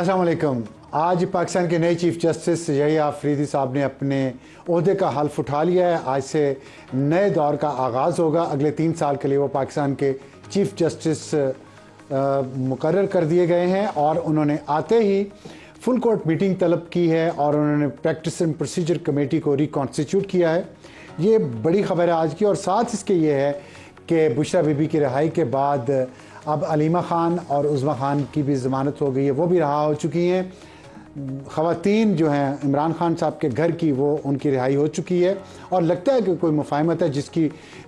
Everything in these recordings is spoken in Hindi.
अस्सलाम वालेकुम। आज पाकिस्तान के नए चीफ जस्टिस यहिया अफरीदी साहब ने अपने ओहदे का हल्फ उठा लिया है। आज से नए दौर का आगाज़ होगा। अगले 3 साल के लिए वो पाकिस्तान के चीफ जस्टिस मुकर्रर कर दिए गए हैं और उन्होंने आते ही फुल कोर्ट मीटिंग तलब की है और उन्होंने प्रैक्टिस एंड प्रोसीजर कमेटी को रिकॉन्स्टिट्यूट किया है। ये बड़ी खबर है आज की। और साथ इसके ये है कि बुशरा बीबी की रिहाई के बाद अब अलीमा ख़ान और उज़्मा ख़ान की भी ज़मानत हो गई है, वो भी रहा हो चुकी हैं। ख़वातीन जो हैं इमरान ख़ान साहब के घर की, वो उनकी रिहाई हो चुकी है और लगता है कि कोई मुफ़ाहमत है जिसकी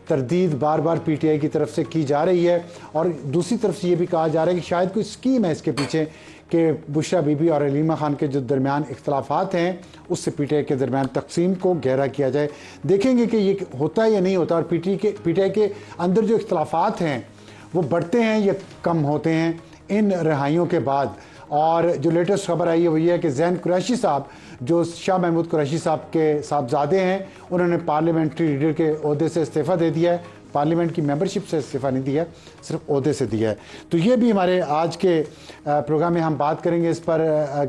तरदीद बार बार PTI की तरफ से की जा रही है। और दूसरी तरफ से ये भी कहा जा रहा है कि शायद कोई स्कीम है इसके पीछे कि बुशरा बीबी और अलीमा ख़ान के जो दरमियान इख्तलाफात हैं उससे PTI के दरमियान तकसीम को गहरा किया जाए। देखेंगे कि ये होता है या नहीं होता और PTI के अंदर जो इख्तलाफात हैं वो बढ़ते हैं या कम होते हैं इन रिहाइयों के बाद। और जो लेटेस्ट खबर आई है वो ये है कि ज़ैन कुरैशी साहब, जो शाह महमूद कुरैशी साहब के साहबजादे हैं, उन्होंने पार्लियामेंट्री लीडर के ओहदे से इस्तीफ़ा दे दिया है। पार्लियामेंट की मेंबरशिप से इस्तीफ़ा नहीं दिया है, सिर्फ ओहदे से दिया है। तो ये भी हमारे आज के प्रोग्राम में हम बात करेंगे इस पर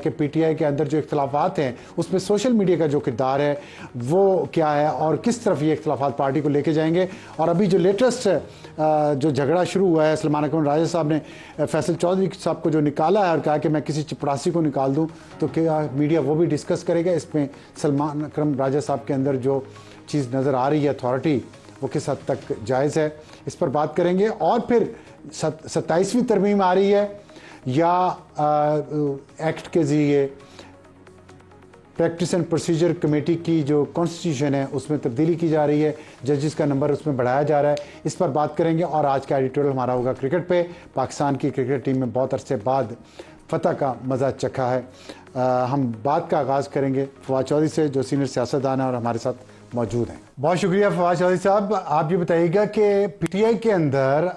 कि PTI के अंदर जो इख्तलाफात हैं उसमें सोशल मीडिया का जो किरदार है वो क्या है और किस तरफ ये इख्तलाफात पार्टी को लेके जाएंगे। और अभी जो लेटेस्ट जो झगड़ा शुरू हुआ है, सलमान अकरम राजा साहब ने फैसल चौधरी साहब को जो निकाला है और कहा कि मैं किसी चपरासी को निकाल दूँ, तो क्या मीडिया वो भी डिस्कस करेगा। इसमें सलमान अकरम राजा साहब के अंदर जो चीज़ नज़र आ रही है अथॉरिटी, वो किस हद तक जायज़ है, इस पर बात करेंगे। और फिर 27वीं तरमीम आ रही है या एक्ट के ज़रिए प्रैक्टिस एंड प्रोसीजर कमेटी की जो कॉन्स्टिट्यूशन है उसमें तब्दीली की जा रही है, जजेस का नंबर उसमें बढ़ाया जा रहा है, इस पर बात करेंगे। और आज का एडिटोरियल हमारा होगा क्रिकेट पे। पाकिस्तान की क्रिकेट टीम में बहुत अरसे बाद फतह का मज़ा चखा है। हम बात का आगाज़ करेंगे फवाद चौधरी से, जो सीनियर सियासतदान है और हमारे साथ मौजूद हैं। बहुत शुक्रिया फवाद चौधरी साहब। आप ये बताइएगा कि PTI के अंदर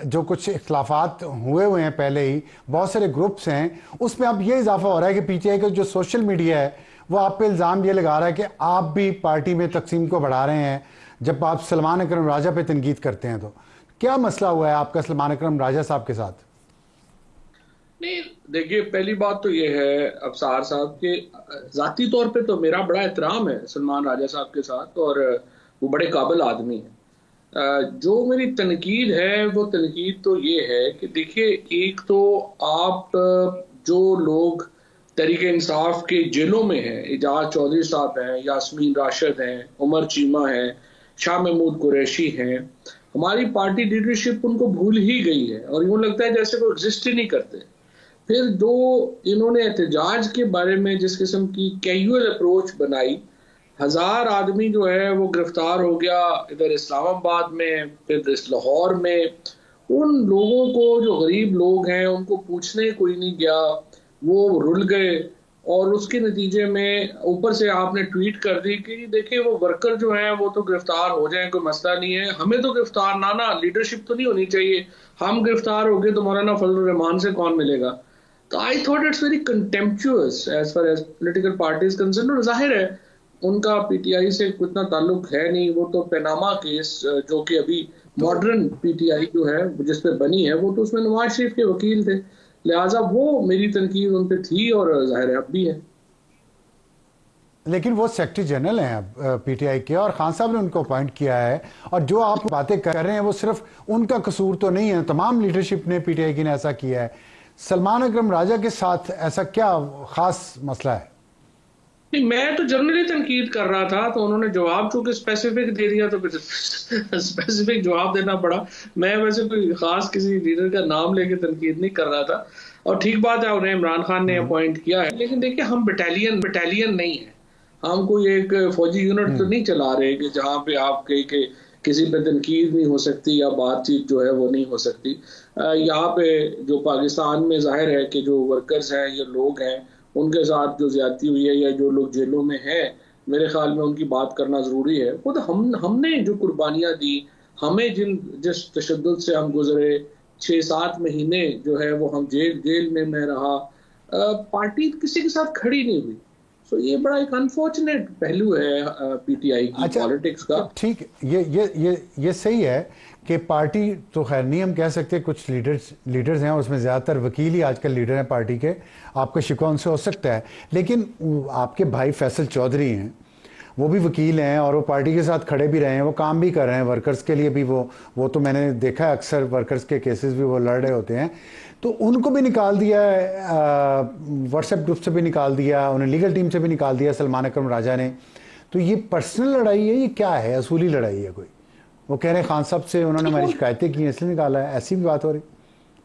जो कुछ इख्तलाफात हुए हैं, पहले ही बहुत सारे ग्रुप्स हैं, उसमें अब ये इजाफा हो रहा है कि PTI का जो सोशल मीडिया है वो आप पे इल्ज़ाम ये लगा रहा है कि आप भी पार्टी में तकसीम को बढ़ा रहे हैं जब आप सलमान अकरम राजा पे तनकीद करते हैं। तो क्या मसला हुआ है आपका सलमान अकरम राजा साहब के साथ? नहीं, देखिए, पहली बात तो ये है अफसार साहब के जाती तौर पे तो मेरा बड़ा एहतराम है सलमान राजा साहब के साथ और वो बड़े काबिल आदमी हैं। जो मेरी तनकीद है वो तनकीद तो ये है कि देखिए, एक तो आप जो लोग तहरीक इंसाफ के जेलों में हैं, एजाज चौधरी साहब हैं, यास्मीन राशिद हैं, उमर चीमा हैं, शाह महमूद कुरैशी हैं, हमारी पार्टी लीडरशिप उनको भूल ही गई है और यूँ लगता है जैसे वो एग्जिस्ट ही नहीं करते। फिर जो इन्होंने एहतजाज के बारे में जिस किस्म की कैजुअल अप्रोच बनाई, 1000 आदमी जो है वो गिरफ्तार हो गया इधर इस्लामाबाद में, फिर इस लाहौर में। उन लोगों को, जो गरीब लोग हैं, उनको पूछने कोई नहीं गया, वो रुल गए और उसके नतीजे में ऊपर से आपने ट्वीट कर दी कि देखिए वो वर्कर जो हैं वो तो गिरफ्तार हो जाएं, कोई मसला नहीं है, हमें तो गिरफ्तार ना लीडरशिप तो नहीं होनी चाहिए, हम गिरफ्तार हो गए तो मौलाना फजल रहमान से कौन मिलेगा। तो I thought it's very contemptuous as far as political parties concern. और जाहिर है उनका PTI से इतना ताल्लुक है नहीं। वो तो पैनामा केस जो कि अभी मॉडर्न PTI जो है जिस पे बनी है, वो तो उसमें नवाज शरीफ के वकील थे, लिहाजा वो मेरी तनकीद उन पे थी और जाहिर है अब भी है। लेकिन वो सेक्रेटरी जनरल हैं अब PTI के और खान साहब ने उनको अपॉइंट किया है। और जो आप बातें कर रहे हैं वो सिर्फ उनका कसूर तो नहीं है, तमाम लीडरशिप ने PTI की ने ऐसा किया है। सलमान अकरम राजा के साथ ऐसा क्या खास मसला है? नहीं, मैं तो जनरली तनकीद कर रहा था, तो उन्होंने जवाब चूंकि स्पेसिफिक दे दिया तो फिर स्पेसिफिक जवाब देना पड़ा। मैं वैसे कोई खास किसी लीडर का नाम लेके तनकीद नहीं कर रहा था। और ठीक बात है, उन्हें इमरान खान ने अपॉइंट किया है, लेकिन देखिए हम बटालियन नहीं है, हम कोई एक फौजी यूनिट तो नहीं चला रहे कि जहाँ पे आप कहीं के किसी पे तनकीद नहीं हो सकती या बातचीत जो है वो नहीं हो सकती। यहाँ पे जो पाकिस्तान में जाहिर है कि जो वर्कर्स हैं या लोग हैं उनके साथ जो ज्यादती हुई है या जो लोग जेलों में हैं, मेरे ख्याल में उनकी बात करना जरूरी है। वो तो हमने जो कुर्बानियां दी, हमें जिस तशद्दुद से हम गुजरे, 6-7 महीने जो है वो हम जेल में मैं रहा, पार्टी किसी के साथ खड़ी नहीं हुई। सो ये बड़ा एक अनफॉर्चुनेट पहलू है पीटीआई की अच्छा, पॉलिटिक्स का। ठीक है, ये सही है कि पार्टी तो खैर नहीं हम कह सकते, कुछ लीडर्स हैं, उसमें ज़्यादातर वकील ही आजकल लीडर हैं पार्टी के, आपका शिकवा उनसे हो सकता है, लेकिन आपके भाई फैसल चौधरी हैं, वो भी वकील हैं और वो पार्टी के साथ खड़े भी रहे हैं, वो काम भी कर रहे हैं वर्कर्स के लिए भी, वो तो मैंने देखा है अक्सर वर्कर्स के केसेस भी वो लड़ रहे होते हैं, तो उनको भी निकाल दिया है, व्हाट्सएप ग्रुप से भी निकाल दिया, उन्हें लीगल टीम से भी निकाल दिया सलमान अकरम राजा ने। तो ये पर्सनल लड़ाई है, ये क्या है, असूली लड़ाई है कोई? वो कह रहे हैं खान साहब से उन्होंने हमारी शिकायतें की इसलिए निकाला है, ऐसी भी बात हो रही?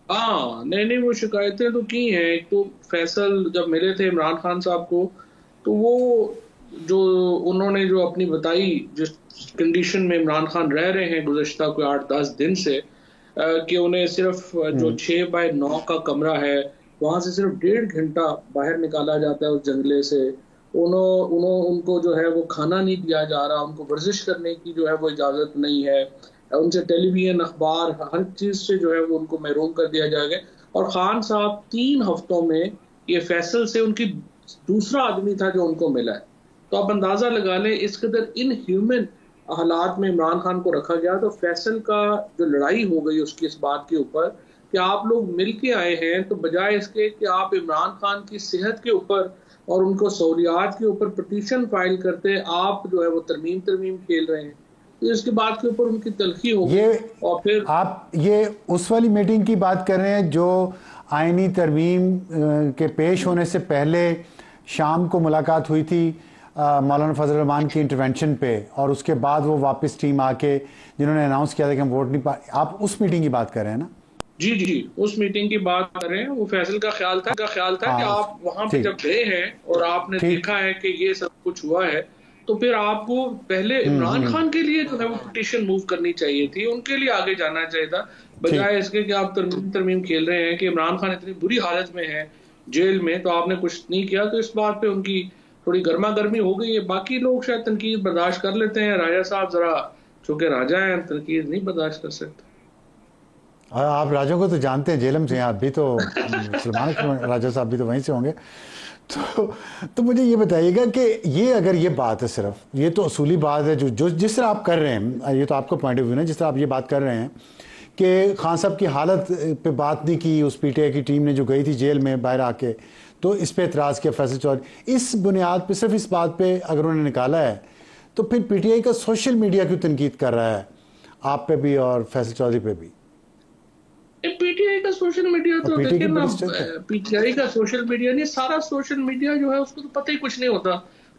हाँ, नहीं वो शिकायतें तो की हैं। एक तो फैसल जब मिले थे इमरान खान साहब को, तो वो जो उन्होंने जो अपनी बताई जिस कंडीशन में इमरान खान रह रहे हैं गुज़श्ता कोई 8-10 दिन से, कि उन्हें सिर्फ जो 6x9 का कमरा है वहां से सिर्फ 1.5 घंटा बाहर निकाला जाता है उस जंगले से, उनको जो है वो खाना नहीं दिया जा रहा, उनको वर्जिश करने की जो है वो इजाज़त नहीं है, उनसे टेलीविजन अखबार हर चीज़ से जो है वो उनको महरूम कर दिया जाएगा। और खान साहब 3 हफ्तों में ये फैसल से उनकी दूसरा आदमी था जो उनको मिला है। तो आप अंदाज़ा लगा लें इस कदर इनह्यूमन हालात में इमरान खान को रखा गया। तो फैसल का जो लड़ाई हो गई उसकी इस बात के ऊपर कि आप लोग मिल के आए हैं, तो बजाय इसके कि आप इमरान खान की सेहत के ऊपर और उनको सहूलियात के ऊपर पटिशन फाइल करते, आप जो है वो तरमीम खेल रहे हैं। तो इसके बात के ऊपर उनकी तलखी हो गई। और फिर आप ये उस वाली मीटिंग की बात कर रहे हैं जो आईनी तरमीम के पेश होने से पहले शाम को मुलाकात हुई थी मौलाना फजल रहमान की इंटरवेंशन पे, और उसके बाद वो वापस टीम आके जिन्होंने अनाउंस किया था कि हम वोट नहीं पा, आप उस मीटिंग की बात कर रहे हैं ना? जी उस मीटिंग की बात कर रहे हैं। वो फैसल का ख्याल था कि आप वहां पे जब गए हैं और आपने देखा है कि ये सब कुछ हुआ है, तो फिर आपको पहले इमरान खान के लिए जो है वो पिटीशन मूव करनी चाहिए थी, उनके लिए आगे जाना चाहिए था, बजाय इसके कि आप तरमीम खेल रहे हैं कि इमरान खान इतनी बुरी हालत में है जेल में, तो आपने कुछ नहीं किया। तो इस बात पे उनकी थोड़ी गर्मा गर्मी हो गई है। बाकी लोग शायद तनकीद बर्दाश्त कर लेते हैं, राजा साहब जरा चूंकि राजा हैं तनकीद नहीं बर्दाश्त कर सकते। आप राजों को तो जानते हैं, जेलम से हैं आप भी, तो सलमान राजा साहब भी तो वहीं से होंगे। तो मुझे ये बताइएगा कि ये अगर ये बात है, सिर्फ ये तो असूली बात है जो जिस तरह आप कर रहे हैं, ये तो आपका पॉइंट ऑफ व्यू है, जिस तरह आप ये बात कर रहे हैं कि खान साहब की हालत पे बात नहीं की उस पीटीआई की टीम ने जो गई थी जेल में बाहर आके, तो इस पे एतराज़ किया फैसल चौधरी। इस बुनियाद पे, सिर्फ इस बात पे अगर उन्होंने निकाला है, तो फिर पीटीआई का सोशल मीडिया क्यों तनकीद कर रहा है आप पे भी और फैसल चौधरी पे भी? पीटीआई का सोशल मीडिया तो देखिए ना, पीटीआई का सोशल मीडिया नहीं, सारा सोशल मीडिया जो है उसको तो पता ही कुछ नहीं होता।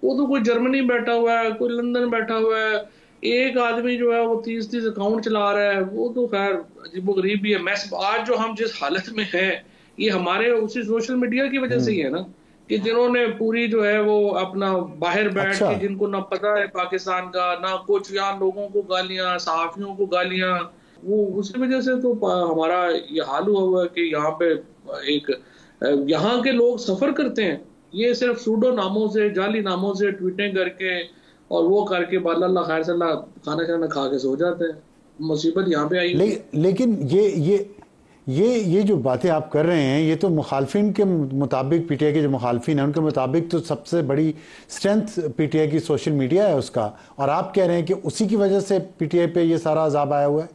वो तो कोई जर्मनी बैठा हुआ है, कोई लंदन बैठा हुआ है, एक आदमी जो है वो 30 अकाउंट चला रहा है, वो तो खैर अजीबोगरीब भी है। मैस आज जो हम जिस हालत में हैं ये हमारे उसी सोशल मीडिया की वजह से ही है ना, कि जिन्होंने पूरी जो है वो अपना बाहर बैठ के, जिनको ना पता है पाकिस्तान का ना कुछ, यहाँ लोगों को गालियां, सहाफियों को गालियां, वो उसकी वजह से तो हमारा ये हाल हुआ है कि यहाँ पे एक यहाँ के लोग सफर करते हैं ये सिर्फ सूडो नामों से, जाली नामों से ट्वीटें करके और वो करके बाला खैर सल्ला खाना खाना खा के सो जाते हैं। मुसीबत यहाँ पे आई। लेकिन ये जो बातें आप कर रहे हैं, ये तो मुखालफिन के मुताबिक, पीटीआई के जो मुखालफिन हैं उनके मुताबिक तो सबसे बड़ी स्ट्रेंथ पीटीआई की सोशल मीडिया है उसका, और आप कह रहे हैं कि उसी की वजह से पीटीआई पे ये सारा अजाब आया हुआ है।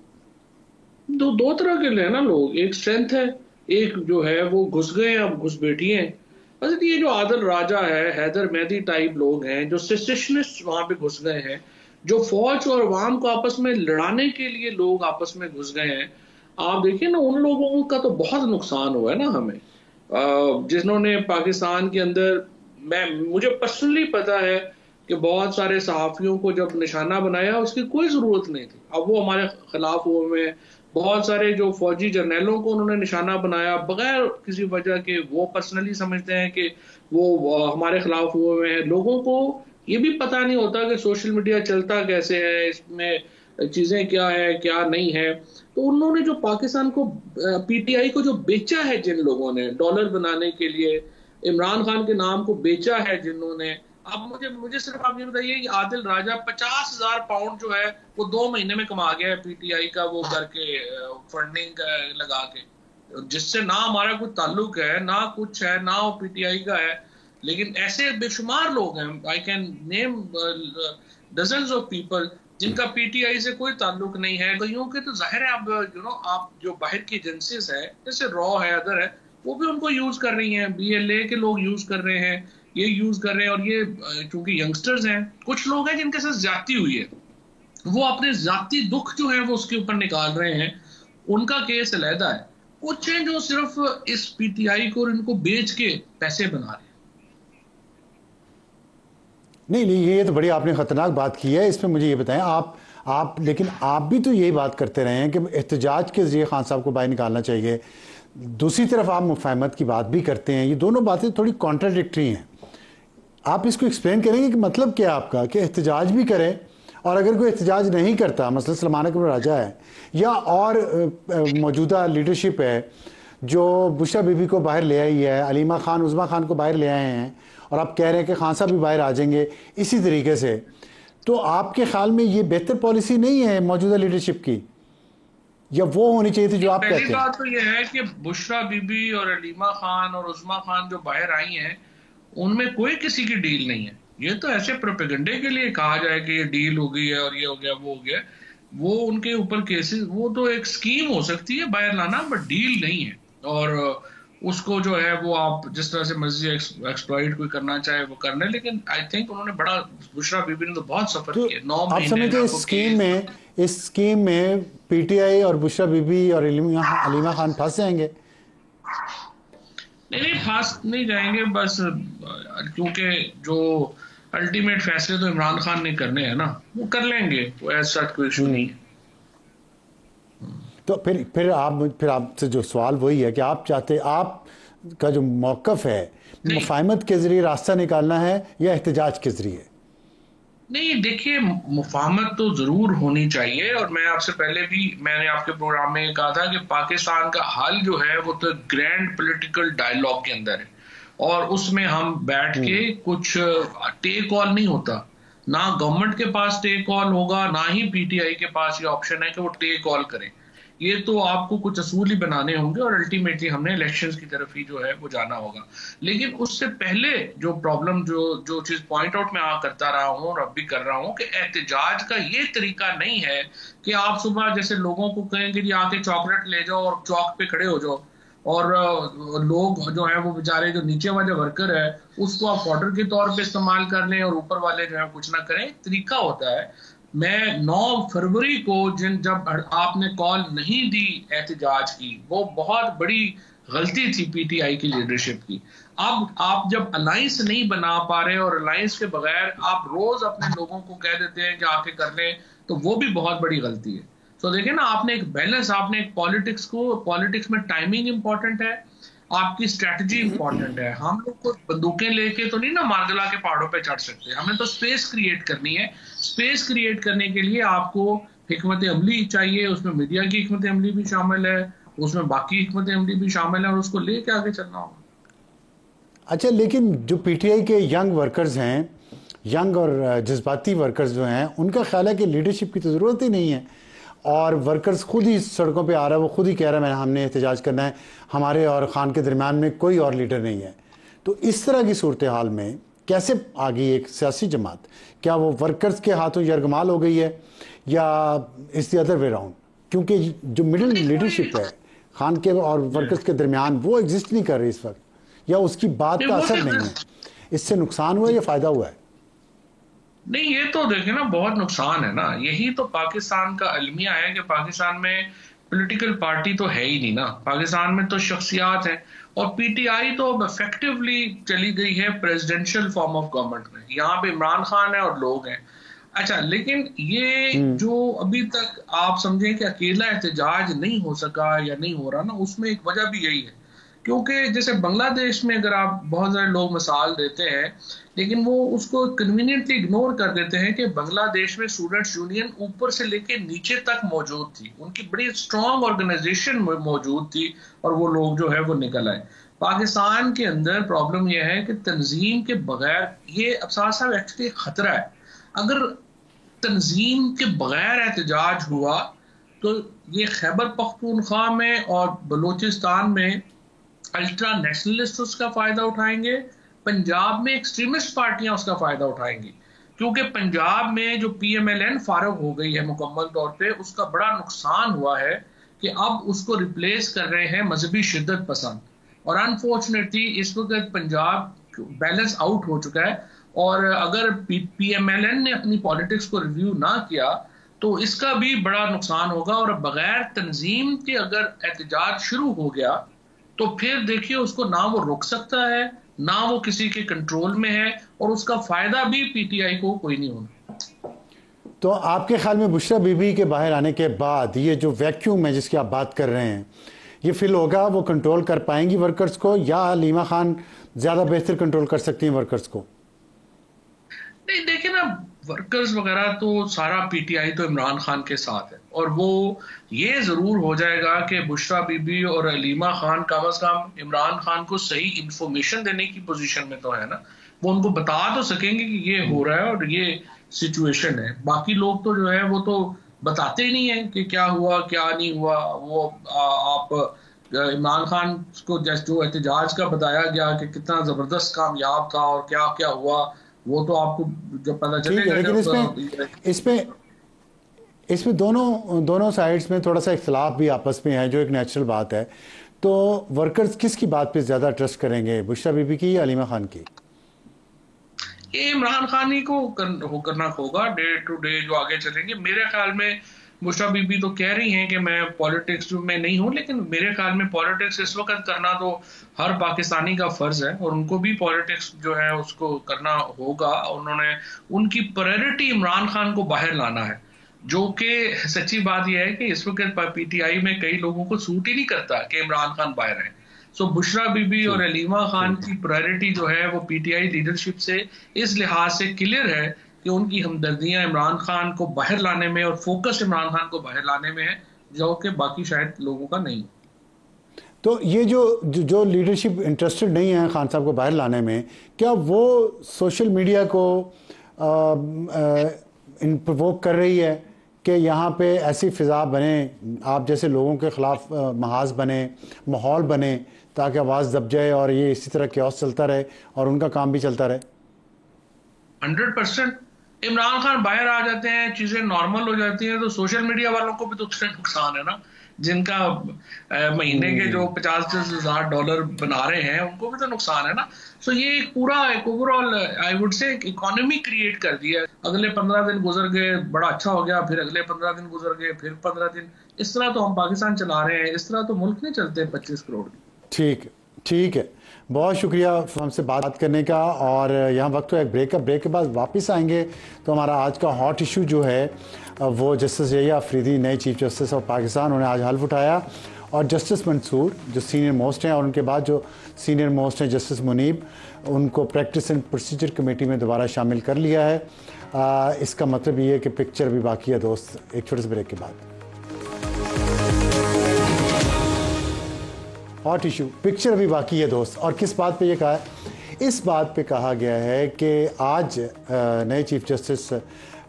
दो तरह के हैं ना लोग, एक स्ट्रेंथ है, एक जो है वो घुस गए, अब घुसपैठी हैं। बस ये जो आदिल राजा है, हैदर मेहदी टाइप लोग हैं जो सेसेशनिस्ट वहां पे घुस गए हैं, जो फौज और अवाम को आपस में लड़ाने के लिए लोग आपस में घुस गए हैं। आप देखिए ना, उन लोगों का तो बहुत नुकसान हुआ है ना हमें, जिन्होंने पाकिस्तान के अंदर, मुझे पर्सनली पता है कि बहुत सारे सहाफियों को जब निशाना बनाया उसकी कोई जरूरत नहीं थी, अब वो हमारे खिलाफ हुए हैं। बहुत सारे जो फौजी जर्नैलों को उन्होंने निशाना बनाया बगैर किसी वजह के, वो पर्सनली समझते हैं कि वो हमारे खिलाफ हुए हैं। लोगों को ये भी पता नहीं होता कि सोशल मीडिया चलता कैसे है, इसमें चीजें क्या है क्या नहीं है। तो उन्होंने जो पाकिस्तान को, पीटीआई को जो बेचा है जिन लोगों ने डॉलर बनाने के लिए, इमरान खान के नाम को बेचा है जिन्होंने, अब मुझे सिर्फ आप ये बताइए कि आदिल राजा 50,000 पाउंड जो है वो 2 महीने में कमा गया है पीटीआई का, वो करके फंडिंग लगा के, जिससे ना हमारा कोई ताल्लुक है ना कुछ है, ना वो पीटीआई का है। लेकिन ऐसे बेशुमार लोग हैं, I can name dozens of people जिनका पीटीआई से कोई ताल्लुक नहीं है। कईयों के तो जाहिर है, अब आप जो बाहर की एजेंसीज है जैसे रॉ है, अदर है, वो भी उनको यूज कर रही हैं, बीएलए के लोग यूज कर रहे हैं, ये यूज कर रहे हैं। और ये चूंकि यंगस्टर्स हैं, कुछ लोग हैं जिनके साथ ज्यादती हुई है, वो अपने जाती दुख जो है वो उसके ऊपर निकाल रहे हैं, उनका केस अलहदा है। कुछ हैं जो सिर्फ इस पीटीआई को और इनको बेच के पैसे बना रहे हैं। नहीं, ये तो बड़ी आपने ख़तरनाक बात की है। इसमें मुझे ये बताएं, आप लेकिन आप भी तो यही बात करते रहे हैं कि एहतजाज के ज़रिए खान साहब को बाहर निकालना चाहिए, दूसरी तरफ आप मुफाहमत की बात भी करते हैं। ये दोनों बातें थोड़ी कॉन्ट्राडिक्टरी हैं। आप इसको एक्सप्लेन करेंगे कि मतलब क्या आपका, कि एहतजाज भी करें और अगर कोई एहतजाज नहीं करता, मसलन सलमान अकबर राजा है या और मौजूदा लीडरशिप है जो बुशरा बीबी को बाहर ले आई है, अलीमा खान उज़मा खान को बाहर ले आए हैं, और आप कह रहे हैं कि खान साहब भी बाहर आ जाएंगे इसी तरीके से, तो आपके ख्याल में ये बेहतर पॉलिसी नहीं है मौजूदा लीडरशिप की, या वो होनी चाहिए थी जो आप कहते हैं? पहली बात तो यह है कि बुशरा बीबी और अलीमा खान और उज़मा खान जो बाहर आई हैं, उनमें कोई किसी की डील नहीं है। ये तो ऐसे प्रोपेगेंडे के लिए कहा जाए कि ये डील हो गई है और ये हो गया वो हो गया, वो उनके ऊपर केसेस, वो तो एक स्कीम हो सकती है बाहर लाना, बट डील नहीं है। और उसको जो है वो आप जिस तरह से मर्जी एक्सप्लॉइट कोई करना चाहे वो करने, लेकिन आई थिंक उन्होंने बड़ा, बुशरा बीबी ने तो बहुत सफर तो किया, 9 आप महीने। समझते हैं इस स्कीम में पीटीआई और बुशरा बीबी और अलीमा खान फंस जाएंगे? नहीं, फास्ट नहीं जाएंगे, बस क्योंकि जो अल्टीमेट फैसले तो इमरान खान ने करने हैं ना, वो कर लेंगे, वो ऐसा कोई इशू नहीं है। तो फिर आपसे जो सवाल वही है कि आप चाहते, आपका जो मौकफ है मुफाहमत के जरिए रास्ता निकालना है या एहतजाज के जरिए? नहीं, देखिए, मुफाहमत तो जरूर होनी चाहिए, और मैं आपसे पहले भी मैंने आपके प्रोग्राम में कहा था कि पाकिस्तान का हल जो है वो तो ग्रैंड पॉलिटिकल डायलॉग के अंदर है, और उसमें हम बैठ के कुछ टेक ऑल नहीं होता, ना गवर्नमेंट के पास टेक ऑल होगा, ना ही पीटीआई के पास ये ऑप्शन है कि वो टेक ऑल करें। ये तो आपको कुछ असूल ही बनाने होंगे और अल्टीमेटली हमने इलेक्शंस की तरफ ही जो है वो जाना होगा। लेकिन उससे पहले जो प्रॉब्लम, जो चीज पॉइंट आउट मैं करता रहा हूँ और अब भी कर रहा हूँ, कि एहतजाज का ये तरीका नहीं है कि आप सुबह जैसे लोगों को कहेंगे जी आके चॉकलेट ले जाओ और चौक पे खड़े हो जाओ, और लोग जो है वो बेचारे जो नीचे वाले वर्कर है उसको आप ऑर्डर के तौर पे इस्तेमाल कर लें और ऊपर वाले जो है कुछ ना करें। तरीका होता है। मैं 9 फरवरी को जब आपने कॉल नहीं दी एहतजाज की, वो बहुत बड़ी गलती थी पीटीआई की लीडरशिप की। अब आप जब अलायंस नहीं बना पा रहे और अलायंस के बगैर आप रोज अपने लोगों को कह देते हैं कि आके कर लें, तो वो भी बहुत बड़ी गलती है। तो देखिए ना, आपने एक बैलेंस, आपने एक पॉलिटिक्स में टाइमिंग इंपॉर्टेंट है, आपकी स्ट्रेटजी इंपॉर्टेंट है। हम लोग को बंदूकें लेके तो नहीं ना मार्गला के पहाड़ों पे चढ़ सकते, हमें तो स्पेस क्रिएट करनी है। स्पेस क्रिएट करने के लिए आपको हिकमत अमली चाहिए, उसमें मीडिया की हिकमत अमली भी शामिल है, उसमें बाकी हिकमत अमली भी शामिल है, और उसको लेके आगे चलना होगा। अच्छा, लेकिन जो पीटीआई के यंग वर्कर्स हैं, यंग और जज्बाती वर्कर्स जो हैं, उनका ख्याल है कि लीडरशिप की तो ज़रूरत ही नहीं है, और वर्कर्स खुद ही सड़कों पे आ रहा है, वो खुद ही कह रहा है हमने एहतजाज करना है, हमारे और खान के दरमियान में कोई और लीडर नहीं है। तो इस तरह की सूरत हाल में कैसे आ गई एक सियासी जमात? क्या वो वर्कर्स के हाथों यरगमाल हो गई है या इस द अदर वे राउंड? क्योंकि जो मिडिल लीडरशिप है खान के और वर्कर्स के दरमियान, वो एग्जिस्ट नहीं कर रही इस वक्त, या उसकी बात का असर नहीं है। इससे नुकसान हुआ या फ़ायदा हुआ है? नहीं, ये तो देखिए ना, बहुत नुकसान है ना। यही तो पाकिस्तान का अलमिया है कि पाकिस्तान में पॉलिटिकल पार्टी तो है ही नहीं ना, पाकिस्तान में तो शख्सियात हैं, और पीटीआई तो अब इफेक्टिवली चली गई है प्रेसिडेंशियल फॉर्म ऑफ गवर्नमेंट में। यहाँ पे इमरान खान है और लोग हैं। अच्छा, लेकिन ये जो अभी तक आप समझें कि अकेला एहतजाज नहीं हो सका या नहीं हो रहा ना, उसमें एक वजह भी यही है, क्योंकि जैसे बांग्लादेश में अगर आप, बहुत सारे लोग मिसाल देते हैं, लेकिन वो उसको कन्वीनियंटली इग्नोर कर देते हैं कि बांग्लादेश में स्टूडेंट्स यूनियन ऊपर से लेके नीचे तक मौजूद थी, उनकी बड़ी स्ट्रांग ऑर्गेनाइजेशन मौजूद थी, और वो लोग जो है वो निकल आए। पाकिस्तान के अंदर प्रॉब्लम यह है कि तंजीम के बगैर, ये अफसार साहब एक्चुअली खतरा है, अगर तंजीम के बगैर एहतजाज हुआ तो ये खैबर पख्तूनख्वा में और बलूचिस्तान में अल्ट्रा नेशनलिस्ट उसका फायदा उठाएंगे, पंजाब में एक्सट्रीमिस्ट पार्टियां उसका फायदा उठाएंगी, क्योंकि पंजाब में जो PMLN फारग हो गई है मुकम्मल तौर पे, उसका बड़ा नुकसान हुआ है कि अब उसको रिप्लेस कर रहे हैं मजहबी शिद्दत पसंद। और अनफॉर्चुनेटली इस वक्त पंजाब बैलेंस आउट हो चुका है, और अगर PMLN ने अपनी पॉलिटिक्स को रिव्यू ना किया तो इसका भी बड़ा नुकसान होगा। और बगैर तंजीम के अगर एहतजाज शुरू हो गया तो फिर देखिए उसको ना वो रोक सकता है, ना वो किसी के कंट्रोल में है, और उसका फायदा भी PTI को कोई नहीं होना। तो आपके ख्याल में बुशरा बीबी के बाहर आने के बाद ये जो वैक्यूम है जिसकी आप बात कर रहे हैं, ये फिल होगा, वो कंट्रोल कर पाएंगी वर्कर्स को, या हलीमा खान ज़्यादा बेहतर कंट्रोल कर सकती हैं वर्कर्स को? नहीं, देखिए ना, वर्कर्स वगैरह तो सारा PTI तो इमरान खान के साथ है, और वो ये जरूर हो जाएगा कि बुशरा बीबी और हलीमा खान कम अज कम इमरान खान को सही इंफॉर्मेशन देने की पोजीशन में तो है ना, वो उनको बता तो सकेंगे कि ये हो रहा है और ये सिचुएशन है। बाकी लोग तो जो है वो तो बताते ही नहीं है कि क्या हुआ क्या नहीं हुआ। वो आप इमरान खान को जो एहतजाज का बताया गया कि कितना जबरदस्त कामयाब था और क्या क्या हुआ, वो तो आपको जब पता चलेगा। लेकिन इसमें दोनों साइड्स में थोड़ा सा इख्तलाफ भी आपस में है, जो एक नेचुरल बात है। तो वर्कर्स किसकी बात पे ज़्यादा ट्रस्ट करेंगे, बुशरा बीबी की या हलीमा खान की? ये इमरान खान ही को करना होगा डे टू डे जो आगे चलेंगे। मेरे ख्याल में बुशरा बीबी तो कह रही हैं कि मैं पॉलिटिक्स में नहीं हूं, लेकिन मेरे ख्याल में पॉलिटिक्स इस वक्त करना तो हर पाकिस्तानी का फर्ज है, और उनको भी पॉलिटिक्स जो है उसको करना होगा। उन्होंने उनकी प्रायोरिटी इमरान खान को बाहर लाना है, जो कि सच्ची बात यह है कि इस वक्त PTI में कई लोगों को सूट ही नहीं करता कि इमरान खान बाहर है। सो बुशरा बीबी और हलीमा खान की प्रायोरिटी जो है वो PTI लीडरशिप से इस लिहाज से क्लियर है कि उनकी हमदर्दियां इमरान खान को बाहर लाने में और फोकस इमरान खान को बाहर लाने में है, जो कि बाकी शायद लोगों का नहीं। तो ये जो लीडरशिप इंटरेस्टेड नहीं है खान साहब को बाहर लाने में, क्या वो सोशल मीडिया को प्रोवोक कर रही है कि यहाँ पे ऐसी फ़िज़ा बने, आप जैसे लोगों के ख़िलाफ़ महाज बने, माहौल बने, ताकि आवाज़ दब जाए और ये इसी तरह क्योस चलता रहे और उनका काम भी चलता रहे? 100% इमरान खान बाहर आ जाते हैं, चीजें नॉर्मल हो जाती हैं, तो सोशल मीडिया वालों को भी तो उससे नुकसान है ना, जिनका महीने के जो $50,000 बना रहे हैं उनको भी तो नुकसान है ना। सो ये एक पूरा एक overall I would say economy create कर दिया। अगले 15 दिन गुजर गए, बड़ा अच्छा हो गया, फिर अगले 15 दिन गुजर गए, फिर 15 दिन, इस तरह तो हम पाकिस्तान चला रहे हैं, इस तरह तो मुल्क नहीं चलते 25 करोड़ की। ठीक है, बहुत शुक्रिया हमसे बात करने का। और यहाँ वक्त है एक ब्रेक के बाद वापस आएंगे तो हमारा आज का हॉट इशू जो है वो जस्टिस यहिया अफरीदी नए चीफ जस्टिस ऑफ पाकिस्तान, उन्हें आज हल्फ उठाया, और जस्टिस मंसूर जो सीनियर मोस्ट हैं, और उनके बाद जो सीनियर मोस्ट हैं जस्टिस मुनीब, उनको प्रैक्टिस एंड प्रोसीजर कमेटी में दोबारा शामिल कर लिया है। इसका मतलब ये है कि पिक्चर भी बाकी है दोस्त। एक छोटे से ब्रेक के बाद हॉट इशू, पिक्चर भी बाकी है दोस्त। और किस बात पे ये कहा है? इस बात पे कहा गया है कि आज नए चीफ जस्टिस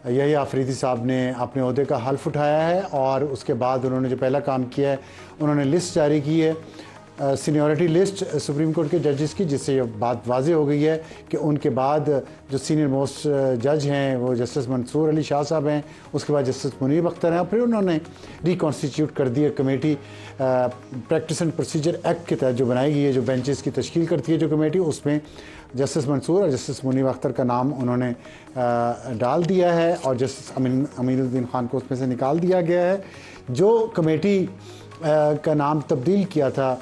यहिया अफरीदी साहब ने अपने ओहदे का हल्फ उठाया है, और उसके बाद उन्होंने जो पहला काम किया है, उन्होंने लिस्ट जारी की है, सीनियरिटी लिस्ट सुप्रीम कोर्ट के जजेस की, जिससे ये बात वाज़ेह हो गई है कि उनके बाद जो सीनियर मोस्ट जज हैं वो जस्टिस मंसूर अली शाह साहब हैं, उसके बाद जस्टिस मुनीब अख्तर हैं, और फिर उन्होंने रिकॉन्स्टिट्यूट कर दी है committee. Practice and procedure act के तहत जो बनाई गई है, जो बेंचेस की तश्कील करती है जो कमेटी, उसमें जस्टिस मंसूर और जस्टिस मुनीब अख्तर का नाम उन्होंने डाल दिया है, और जस्टिस अमीनुद्दीन खान को उसमें से निकाल दिया गया है। जो कमेटी का नाम तब्दील किया था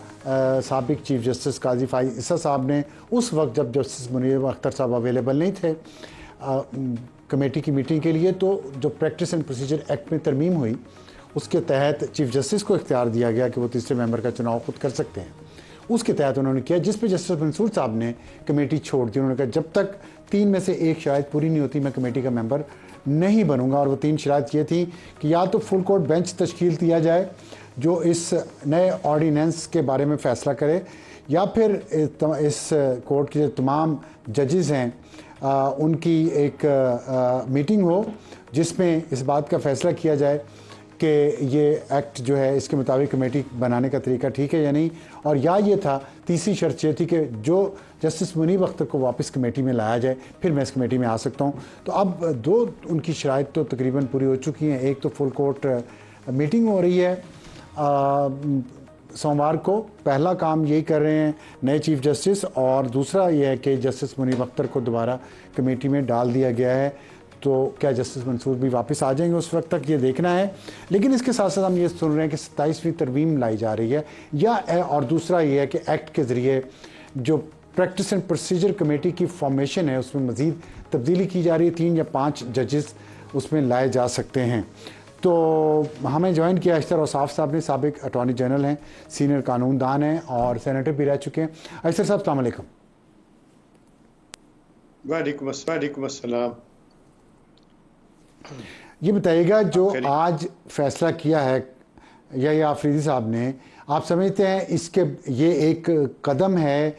साबिक चीफ जस्टिस काजी फाइज ईसा साहब ने, उस वक्त जब जस्टिस मुनीब अख्तर साहब अवेलेबल नहीं थे कमेटी की मीटिंग के लिए, तो जो प्रैक्टिस एंड प्रोसीजर एक्ट में तरमीम हुई उसके तहत चीफ जस्टिस को इख्तियार दिया गया कि वो तीसरे मेंबर का चुनाव खुद कर सकते हैं। उसके तहत उन्होंने किया, जिस पे जस्टिस मंसूर साहब ने कमेटी छोड़ दी। उन्होंने कहा जब तक 3 में से 1 शराइत पूरी नहीं होती मैं कमेटी का मेंबर नहीं बनूंगा, और वो 3 शराइत ये थी कि या तो फुल कोर्ट बेंच तश्कील दिया जाए जो इस नए ऑर्डिनेंस के बारे में फ़ैसला करे, या फिर इस कोर्ट के जो तमाम जजेस हैं उनकी एक मीटिंग हो जिसमें इस बात का फ़ैसला किया जाए कि ये एक्ट जो है इसके मुताबिक कमेटी बनाने का तरीका ठीक है या नहीं, और या ये था तीसरी शर्त ये थी कि जो जस्टिस मुनीब अख्तर को वापस कमेटी में लाया जाए फिर मैं इस कमेटी में आ सकता हूँ। तो अब दो उनकी शराइत तो तकरीबन पूरी हो चुकी हैं। एक तो फुल कोर्ट मीटिंग हो रही है सोमवार को, पहला काम यही कर रहे हैं नए चीफ जस्टिस, और दूसरा ये है कि जस्टिस मुनीब अख्तर को दोबारा कमेटी में डाल दिया गया है। तो क्या जस्टिस मंसूर भी वापस आ जाएंगे उस वक्त तक, ये देखना है। लेकिन इसके साथ साथ हम ये सुन रहे हैं कि 27वीं तरमीम लाई जा रही है, या और दूसरा ये है कि एक्ट के ज़रिए जो प्रैक्टिस एंड प्रोसीजर कमेटी की फॉर्मेशन है उसमें मज़ीद तब्दीली की जा रही है, 3 या 5 जजेस उसमें लाए जा सकते हैं। तो हमें ज्वाइन किया अशतर औसाफ साहब ने, साबिक अटॉर्नी जनरल हैं, सीनियर कानूनदान हैं और सेनेटर भी रह चुके हैं। अशतर साहब अस्सलाम वालेकुम। वालेकुम अस्सलाम। ये बताइएगा जो आज फैसला किया है या आफरीदी साहब ने, आप समझते हैं इसके ये एक कदम है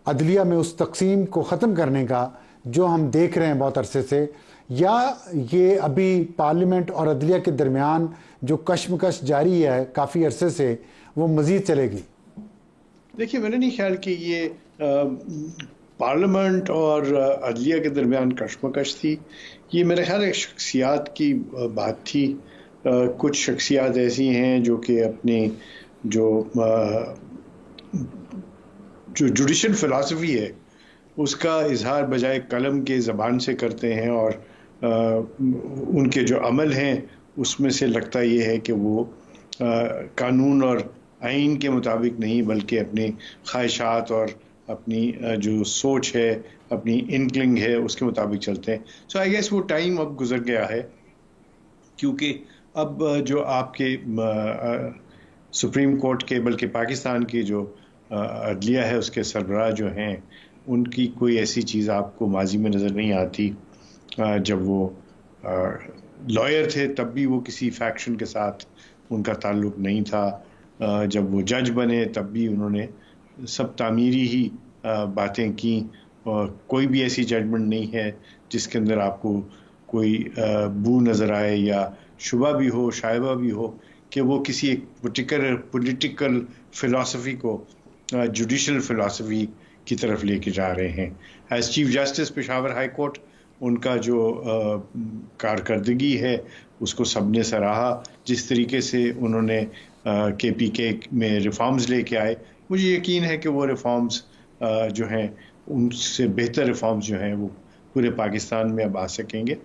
अदलिया में उस तकसीम को ख़त्म करने का जो हम देख रहे हैं बहुत अरसे से, या ये अभी पार्लियामेंट और अदलिया के दरमियान जो कशमकश जारी है काफ़ी अरसे से वो मज़ीद चलेगी? देखिए, मैंने नहीं ख्याल कि ये पार्लियामेंट और अदलिया के दरमियान कशमकश थी। ये मेरे ख्याल एक शख्सियात की बात थी। कुछ शख्सियात ऐसी हैं जो कि अपनी जो जुडिशल फ़िलासफ़ी है उसका इजहार बजाय कलम के ज़बान से करते हैं, और उनके जो अमल हैं उसमें से लगता ये है कि वो कानून और आइन के मुताबिक नहीं बल्कि अपनी ख्वाहिशात और अपनी जो सोच है, अपनी इनक्लिंग है, उसके मुताबिक चलते हैं। सो आई गेस वो टाइम अब गुजर गया है, क्योंकि अब जो आपके सुप्रीम कोर्ट के बल्कि पाकिस्तान की जो अदलिया है उसके सरबराह जो हैं उनकी कोई ऐसी चीज़ आपको माजी में नज़र नहीं आती। जब वो लॉयर थे तब भी वो किसी फैक्शन के साथ उनका ताल्लुक़ नहीं था। जब वो जज बने तब भी उन्होंने सब तामीरी ही बातें की, और कोई भी ऐसी जजमेंट नहीं है जिसके अंदर आपको कोई बू नज़र आए या शुबा भी हो, शायबा भी हो कि वो किसी एक पर्टिकुलर पॉलिटिकल फ़िलासफ़ी को जुडिशल फ़िलासफ़ी की तरफ लेके जा रहे हैं। As chief justice Peshawar high court उनका जो कारकर्दगी है उसको सबने सराहा। जिस तरीके से उन्होंने KPK में रिफॉर्म्स लेके आए, मुझे यकीन है कि वो रिफॉर्म्स जो हैं उनसे बेहतर रिफॉर्म्स जो हैं वो पूरे पाकिस्तान में अब आ सकेंगे,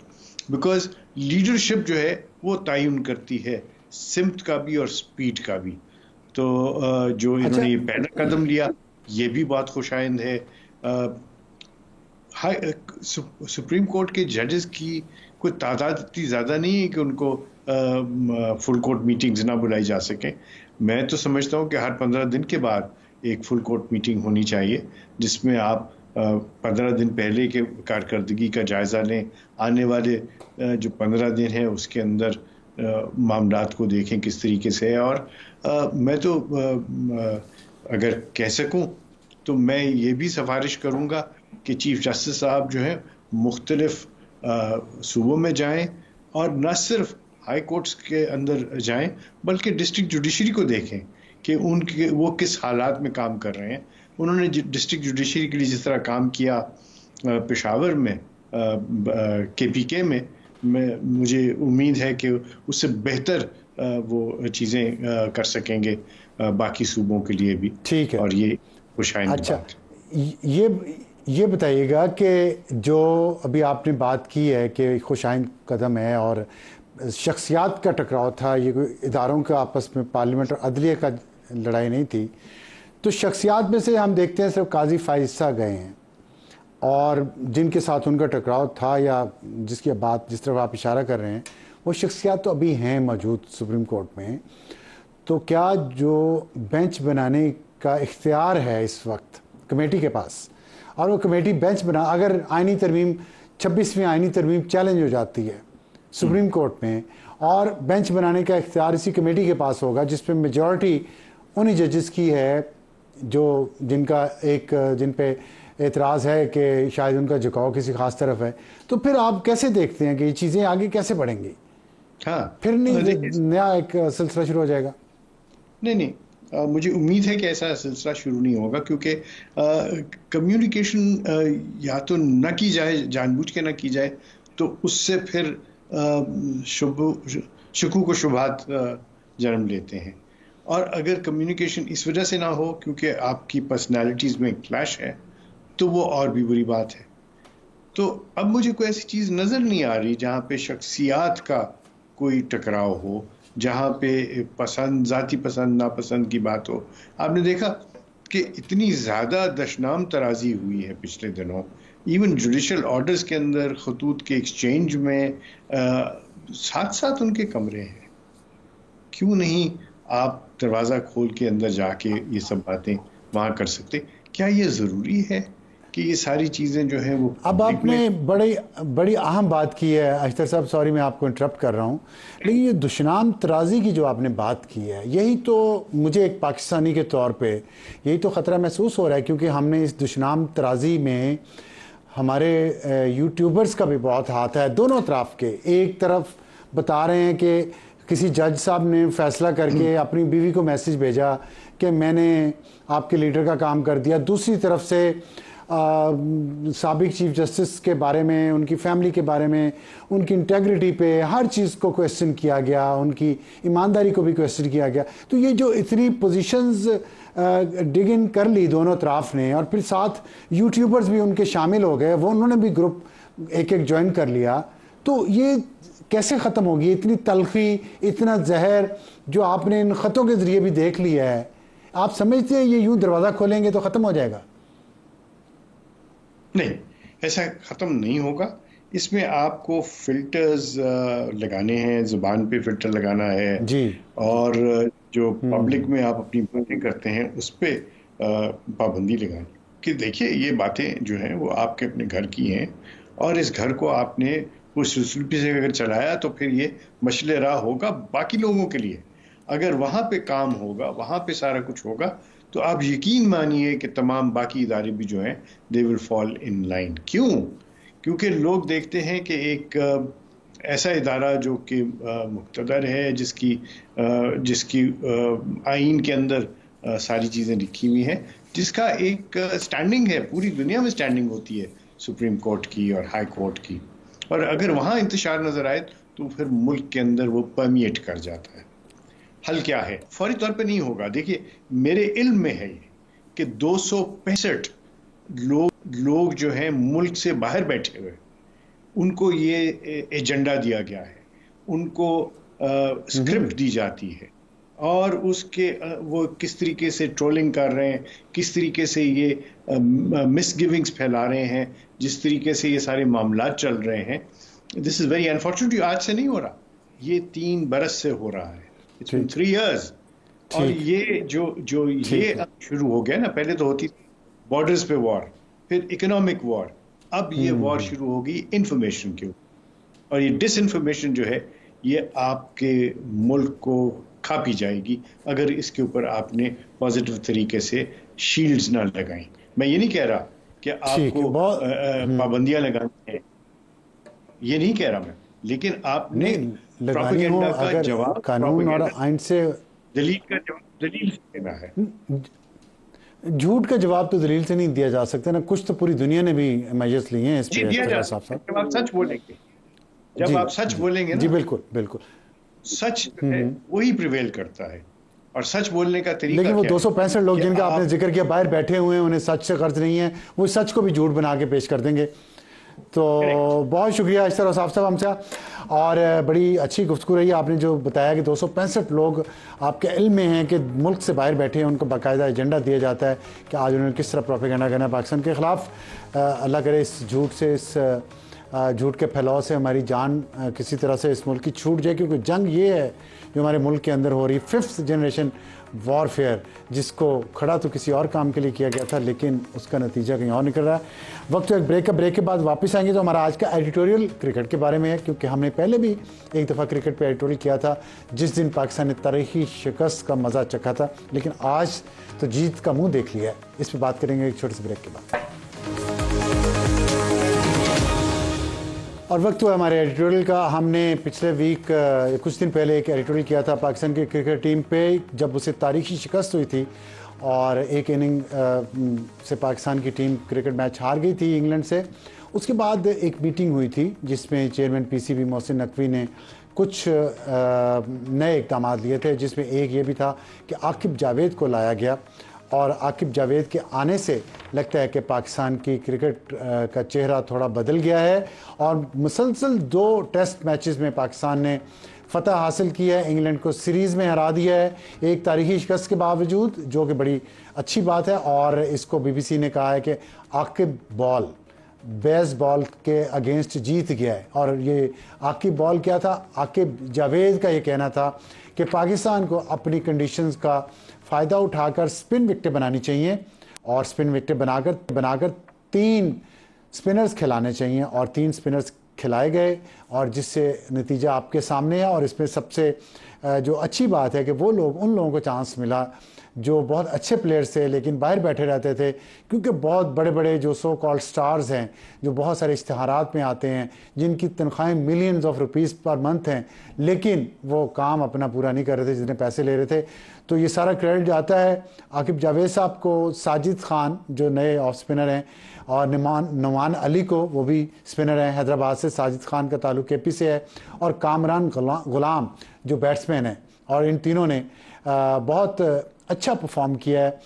बिकॉज़ लीडरशिप जो है वो तयन करती है सिमत का भी और स्पीड का भी। तो जो इन्होंने ये पहला कदम लिया ये भी बहुत खुशाइंद है। सुप्रीम कोर्ट के जजेस की कोई तादाद इतनी ज़्यादा नहीं है कि उनको फुल कोर्ट मीटिंग्स ना बुलाई जा सकें। मैं तो समझता हूँ कि हर 15 दिन के बाद एक फुल कोर्ट मीटिंग होनी चाहिए जिसमें आप 15 दिन पहले के कारकर्दगी का जायज़ा लें, आने वाले जो 15 दिन हैं उसके अंदर मामलात को देखें किस तरीके से है। और मैं तो अगर कह सकूं तो मैं ये भी सिफारिश करूंगा कि चीफ जस्टिस साहब जो है मुख्तलिफ सूबों में जाएं, और न सिर्फ हाई कोर्ट्स के अंदर जाएं बल्कि डिस्ट्रिक्ट जुडिशरी को देखें कि उनके वो किस हालात में काम कर रहे हैं। उन्होंने डिस्ट्रिक्ट जुडिशरी के लिए जिस तरह काम किया पेशावर में KPK में, मुझे उम्मीद है कि उससे बेहतर वो चीज़ें कर सकेंगे बाकी सूबों के लिए भी। ठीक है, और ये खुशाइंद अच्छा बात। ये बताइएगा कि जो अभी आपने बात की है कि खुशाइंद कदम है और शख्सियात का टकराव था, ये कोई इदारों का आपस में पार्लियामेंट और अदलिया का लड़ाई नहीं थी, तो शख्सियात में से हम देखते हैं सिर्फ काजी फाइज़ गए हैं, और जिनके साथ उनका टकराव था या जिसकी बात जिस तरफ आप इशारा कर रहे हैं वो शख्सियात तो अभी हैं मौजूद सुप्रीम कोर्ट में। तो क्या जो बेंच बनाने का इख्तियार है इस वक्त कमेटी के पास, और वो कमेटी बेंच बना, अगर आइनी तरमीम 26वीं आइनी तरमीम चैलेंज हो जाती है सुप्रीम कोर्ट में और बेंच बनाने का इख्तियार इसी कमेटी के पास होगा जिसमें मेजॉरिटी उन्हीं जजेस की है जो जिन पे एतराज़ है कि शायद उनका झुकाव किसी ख़ास तरफ है, तो फिर आप कैसे देखते हैं कि ये चीज़ें आगे कैसे बढ़ेंगी? हाँ, फिर नहीं नया एक सिलसिला शुरू हो जाएगा? नहीं, मुझे उम्मीद है कि ऐसा सिलसिला शुरू नहीं होगा, क्योंकि कम्युनिकेशन या तो न की जाए, जानबूझ के न की जाए, तो उससे फिर शकूक व शुबहात जन्म लेते हैं। और अगर कम्युनिकेशन इस वजह से ना हो क्योंकि आपकी पर्सनालिटीज़ में क्लैश है, तो वो और भी बुरी बात है। तो अब मुझे कोई ऐसी चीज़ नज़र नहीं आ रही जहाँ पे शख्सियात का कोई टकराव हो, जहाँ पे ज़ाती पसंद नापसंद की बात हो। आपने देखा कि इतनी ज़्यादा दशनाम तराजी हुई है पिछले दिनों, इवन जुडिशल ऑर्डर्स के अंदर खतूत के एक्सचेंज में साथ साथ उनके कमरे हैं। क्यों नहीं आप दरवाज़ा खोल के अंदर जाके ये सब बातें वहाँ कर सकते? क्या ये ज़रूरी है कि ये सारी चीज़ें जो हैं वो? अब आपने बड़ी अहम बात की है अख्तर साहब, सॉरी मैं आपको इंटरप्ट कर रहा हूँ, लेकिन ये दुश्मन तराजी की जो आपने बात की है, यही तो मुझे एक पाकिस्तानी के तौर पे यही तो ख़तरा महसूस हो रहा है, क्योंकि हमने इस दुश्मन तराजी में हमारे यूट्यूबर्स का भी बहुत हाथ है दोनों तरफ के। एक तरफ बता रहे हैं कि किसी जज साहब ने फैसला करके अपनी बीवी को मैसेज भेजा कि मैंने आपके लीडर का काम कर दिया। दूसरी तरफ से साबिक चीफ जस्टिस के बारे में, उनकी फैमिली के बारे में, उनकी इंटेग्रिटी पे, हर चीज़ को क्वेश्चन किया गया, उनकी ईमानदारी को भी क्वेश्चन किया गया। तो ये जो इतनी पोजीशंस डिग इन कर ली दोनों तरफ ने, और फिर साथ यूट्यूबर्स भी उनके शामिल हो गए, वो उन्होंने भी ग्रुप एक एक ज्वाइन कर लिया, तो ये कैसे ख़त्म होगी? इतनी तलखी, इतना जहर जो आपने इन ख़तों के ज़रिए भी देख लिया है, आप समझते हैं ये यूँ दरवाज़ा खोलेंगे तो ख़त्म हो जाएगा? नहीं, ऐसा ख़त्म नहीं होगा। इसमें आपको फिल्टर्स लगाने हैं, ज़ुबान पे फिल्टर लगाना है जी, और जो पब्लिक में आप अपनी बातें करते हैं उस पर पाबंदी लगानी कि देखिए ये बातें जो हैं वो आपके अपने घर की हैं, और इस घर को आपने उस सिलसिले से अगर चलाया तो फिर ये मशले राह होगा बाकी लोगों के लिए। अगर वहाँ पे काम होगा, वहाँ पे सारा कुछ होगा, तो आप यकीन मानिए कि तमाम बाकी इदारे भी जो हैं they will fall in line. क्यों? क्योंकि लोग देखते हैं कि एक ऐसा इदारा जो कि मुक़्तदर है, जिसकी आइन के अंदर सारी चीज़ें लिखी हुई हैं, जिसका एक स्टैंडिंग है, पूरी दुनिया में स्टैंडिंग होती है सुप्रीम कोर्ट की और हाई कोर्ट की, और अगर वहाँ इंतशार नज़र आए तो फिर मुल्क के अंदर वो परमिएट कर जाता है। हल क्या है? फौरी तौर पे नहीं होगा। देखिए मेरे इल्म में है ये कि 265 लोग जो हैं मुल्क से बाहर बैठे हुए, उनको ये एजेंडा दिया गया है, उनको स्क्रिप्ट दी जाती है, और उसके वो किस तरीके से ट्रोलिंग कर रहे हैं, किस तरीके से ये मिसगिविंग्स फैला रहे हैं, जिस तरीके से ये सारे मामलात चल रहे हैं। This is very unfortunate. आज से नहीं हो रहा, ये 3 बरस से हो रहा है। It's been 3 years। और ये जो ये अब शुरू हो गया ना, पहले तो होती बॉर्डर्स पे वॉर, फिर इकोनॉमिक वॉर, अब ये वॉर शुरू होगी इंफॉर्मेशन के ऊपर, और ये डिसइंफॉर्मेशन जो है ये आपके मुल्क को खा पी जाएगी अगर इसके ऊपर आपने पॉजिटिव तरीके से शील्ड्स ना लगाई। मैं ये नहीं कह रहा कि आपको पाबंदियां लगानी है, ये नहीं कह रहा मैं, लेकिन आपने लगानी हो अगर कानून और आइन से दलील का जवाब दलील से देना है। झूठ का जवाब तो दलील से नहीं दिया जा सकता ना, कुछ तो पूरी दुनिया ने भी मेजर्स लिए हैं इस पे। जब आप सच बोलेंगे, जब आप सच बोलेंगे ना, जी बिल्कुल बिल्कुल, सच है वही प्रिवेल करता है, और सच बोलने का तरीका। लेकिन वो 265 लोग जिनका आपने जिक्र किया बाहर बैठे हुए हैं, उन्हें सच से कर्ज नहीं है, वो सच को भी झूठ बना के पेश कर देंगे। तो बहुत शुक्रिया इस तरह साहब हमसे, और बड़ी अच्छी गुफ्तगू रही। आपने जो बताया कि 265 लोग आपके इल्म में हैं कि मुल्क से बाहर बैठे हैं, उनको बाकायदा एजेंडा दिया जाता है कि आज उन्होंने किस तरह प्रोपेगेंडा करना है पाकिस्तान के ख़िलाफ़। अल्लाह करे इस झूठ से, इस झूठ के फैलाव से हमारी जान किसी तरह से इस मुल्क की छूट जाए, क्योंकि जंग ये है जो हमारे मुल्क के अंदर हो रही, 5th जनरेशन वॉरफेयर, जिसको खड़ा तो किसी और काम के लिए किया गया था, लेकिन उसका नतीजा कहीं और निकल रहा है। वक्त एक ब्रेक के बाद वापस आएंगे तो हमारा आज का एडिटोरियल क्रिकेट के बारे में है, क्योंकि हमने पहले भी एक दफ़ा क्रिकेट पे एडिटोरियल किया था जिस दिन पाकिस्तान ने तारीखी शिकस्त का मज़ा चखा था, लेकिन आज तो जीत का मुँह देख लिया है। इस पर बात करेंगे एक छोटे से ब्रेक के बाद। और वक्त हुआ हमारे एडिटोरियल का। हमने पिछले वीक कुछ दिन पहले एक एडिटोरियल किया था पाकिस्तान की क्रिकेट टीम पे, जब उसे तारीखी शिकस्त हुई थी और एक इनिंग से पाकिस्तान की टीम क्रिकेट मैच हार गई थी इंग्लैंड से। उसके बाद एक मीटिंग हुई थी जिसमें चेयरमैन पीसीबी मोहसिन नकवी ने कुछ नए इक़दाम लिए थे, जिसमें एक ये भी था कि आकिब जावेद को लाया गया। और आकिब जावेद के आने से लगता है कि पाकिस्तान की क्रिकेट का चेहरा थोड़ा बदल गया है और मुसलसल 2 टेस्ट मैचेस में पाकिस्तान ने फ़तह हासिल की है, इंग्लैंड को सीरीज़ में हरा दिया है एक तारीखी शिकस्त के बावजूद, जो कि बड़ी अच्छी बात है। और इसको बीबीसी ने कहा है कि आकिब बॉल बेसबॉल के अगेंस्ट जीत गया है। और ये आकिब बॉल क्या था? आकिब जावेद का ये कहना था कि पाकिस्तान को अपनी कंडीशंस का फ़ायदा उठाकर स्पिन विकेटें बनानी चाहिए और स्पिन विकेटें बनाकर 3 स्पिनर्स खिलाने चाहिए और 3 स्पिनर्स खिलाए गए और जिससे नतीजा आपके सामने है। और इसमें सबसे जो अच्छी बात है कि वो लोग उन लोगों को चांस मिला जो बहुत अच्छे प्लेयर्स थे लेकिन बाहर बैठे रहते थे, क्योंकि बहुत बड़े बड़े जो सो कॉल्ड स्टार्स हैं जो बहुत सारे इश्तिहारात में आते हैं, जिनकी तनख्वाहें millions of rupees per month हैं, लेकिन वो काम अपना पूरा नहीं कर रहे थे जितने पैसे ले रहे थे। तो ये सारा क्रेडिट जाता है आकिब जावेद साहब को, साजिद खान जो नए ऑफ स्पिनर हैं और नुमान अली को, वो भी स्पिनर हैं हैदराबाद से। साजिद खान का ताल्लुक केपी से है और कामरान गुलाम जो बैट्समैन हैं। और इन तीनों ने बहुत अच्छा परफॉर्म किया है।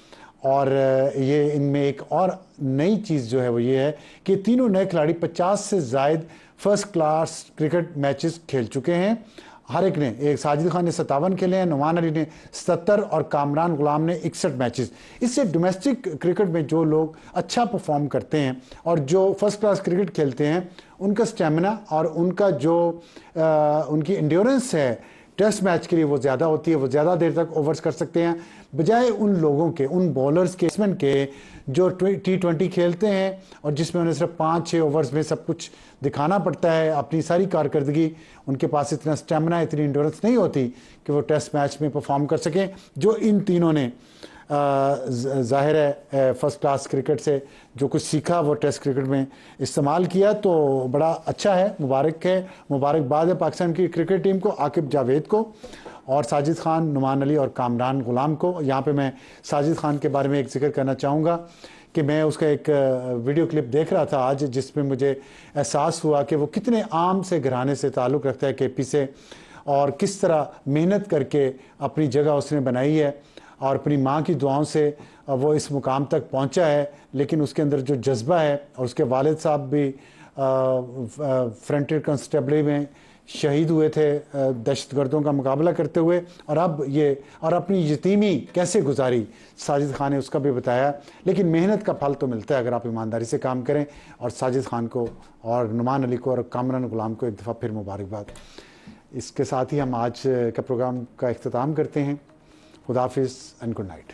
और ये इनमें एक और नई चीज़ जो है वो ये है कि तीनों नए खिलाड़ी 50 से ज़ायद फर्स्ट क्लास क्रिकेट मैचेस खेल चुके हैं। हर एक ने, एक साजिद खान ने 57 खेले हैं, नुमान अली ने 77 और कामरान गुलाम ने 61 मैचेस। इससे डोमेस्टिक क्रिकेट में जो लोग अच्छा परफॉर्म करते हैं और जो फर्स्ट क्लास क्रिकेट खेलते हैं, उनका स्टेमिना और उनका जो उनकी एंड्योरेंस है टेस्ट मैच के लिए वो ज़्यादा होती है, वो ज़्यादा देर तक ओवर्स कर सकते हैं, बजाय उन लोगों के, उन बॉलर्स के, बैट्समैन के जो T20 खेलते हैं और जिसमें उन्हें सिर्फ 5-6 ओवर्स में सब कुछ दिखाना पड़ता है अपनी सारी कारकर्दगी। उनके पास इतना स्टेमिना, इतनी एंड्योरेंस नहीं होती कि वो टेस्ट मैच में परफॉर्म कर सकें, जो इन तीनों ने ज़ाहिर है फर्स्ट क्लास क्रिकेट से जो कुछ सीखा वो टेस्ट क्रिकेट में इस्तेमाल किया। तो बड़ा अच्छा है, मुबारकबाद है पाकिस्तान की क्रिकेट टीम को, आकिब जावेद को और साजिद खान, नुमान अली और कामरान गुलाम को। यहाँ पे मैं साजिद खान के बारे में एक जिक्र करना चाहूँगा कि मैं उसका एक वीडियो क्लिप देख रहा था आज, जिसमें मुझे एहसास हुआ कि वो कितने आम से घराने से ताल्लुक़ रखता है केपी से और किस तरह मेहनत करके अपनी जगह उसने बनाई है और अपनी माँ की दुआओं से वो इस मुकाम तक पहुँचा है। लेकिन उसके अंदर जो जज्बा है, और उसके वालिद साहब भी फ्रंटियर कांस्टेबली में शहीद हुए थे दहशतगर्दों का मुकाबला करते हुए, और अब ये और अपनी यतीमी कैसे गुजारी साजिद खान ने उसका भी बताया। लेकिन मेहनत का फल तो मिलता है अगर आप ईमानदारी से काम करें। और साजिद खान को और नुमान अली को और कामरान गुलाम को एक दफ़ा फिर मुबारकबाद। इसके साथ ही हम आज का प्रोग्राम का इख्तिताम करते हैं। खुदा हाफिज़ एंड गुड नाइट।